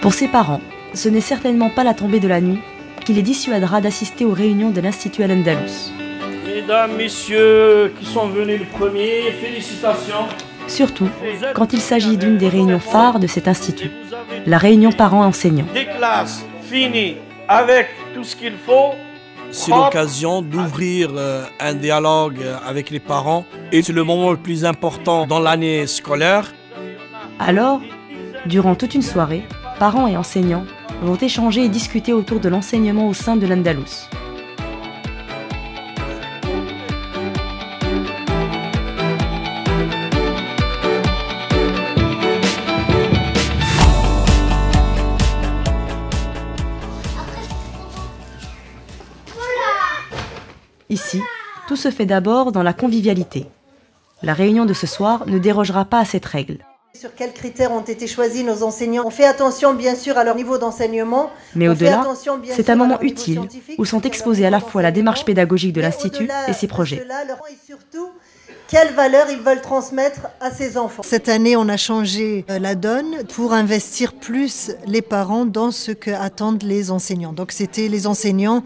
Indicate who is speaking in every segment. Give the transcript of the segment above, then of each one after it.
Speaker 1: Pour ses parents, ce n'est certainement pas la tombée de la nuit qui les dissuadera d'assister aux réunions de l'Institut Al-Andalus.
Speaker 2: Mesdames, messieurs qui sont venus le premier, félicitations.
Speaker 1: Surtout quand il s'agit d'une des réunions phares de cet institut, la réunion parents-enseignants.
Speaker 2: Des classes finies avec tout ce qu'il faut.
Speaker 3: C'est l'occasion d'ouvrir un dialogue avec les parents et c'est le moment le plus important dans l'année scolaire.
Speaker 1: Alors, durant toute une soirée, parents et enseignants vont échanger et discuter autour de l'enseignement au sein de l'Andalus. Ici, tout se fait d'abord dans la convivialité. La réunion de ce soir ne dérogera pas à cette règle.
Speaker 4: Sur quels critères ont été choisis nos enseignants? On fait attention bien sûr à leur niveau d'enseignement.
Speaker 1: Mais au-delà, c'est un moment utile où sont exposés à la fois la démarche pédagogique de l'Institut et ses projets.
Speaker 4: Et surtout, quelles valeurs ils veulent transmettre à ces enfants. Cette année, on a changé la donne pour investir plus les parents dans ce qu'attendent les enseignants. Donc c'était les enseignants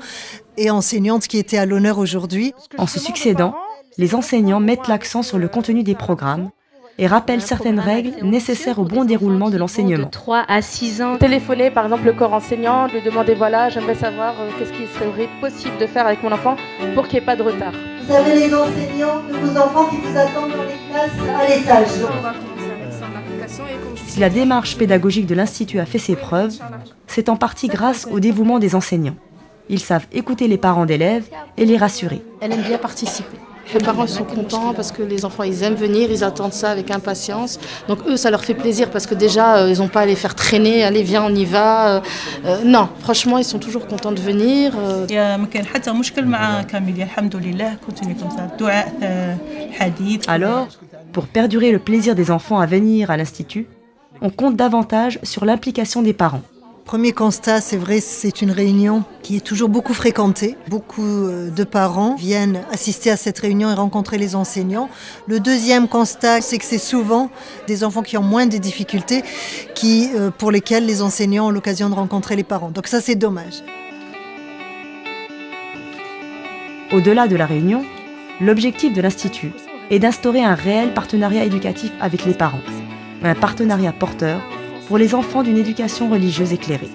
Speaker 4: et enseignantes qui étaient à l'honneur aujourd'hui.
Speaker 1: En se succédant, les enseignants mettent l'accent sur le contenu des programmes et rappellent certaines règles nécessaires au bon déroulement de l'enseignement.
Speaker 5: De 3 à 6 ans. Téléphoner par exemple le corps enseignant, lui demander voilà, j'aimerais savoir qu'est-ce qu'il serait possible de faire avec mon enfant pour qu'il n'y ait pas de retard.
Speaker 4: Vous avez les enseignants de vos enfants qui vous attendent dans les classes à l'étage.
Speaker 1: Si la démarche pédagogique de l'Institut a fait ses preuves, c'est en partie grâce au dévouement des enseignants. Ils savent écouter les parents d'élèves et les rassurer.
Speaker 6: Elle aime bien participer. Les parents sont contents parce que les enfants ils aiment venir, ils attendent ça avec impatience. Donc eux ça leur fait plaisir parce que déjà ils n'ont pas à les faire traîner, allez viens on y va. Non, franchement ils sont toujours contents de venir.
Speaker 1: Alors, pour perdurer le plaisir des enfants à venir à l'Institut, on compte davantage sur l'implication des parents.
Speaker 4: Premier constat, c'est vrai, c'est une réunion qui est toujours beaucoup fréquentée. Beaucoup de parents viennent assister à cette réunion et rencontrer les enseignants. Le deuxième constat, c'est que c'est souvent des enfants qui ont moins de difficultés, pour lesquels les enseignants ont l'occasion de rencontrer les parents. Donc ça, c'est dommage.
Speaker 1: Au-delà de la réunion, l'objectif de l'Institut est d'instaurer un réel partenariat éducatif avec les parents. Un partenariat porteur pour les enfants d'une éducation religieuse éclairée.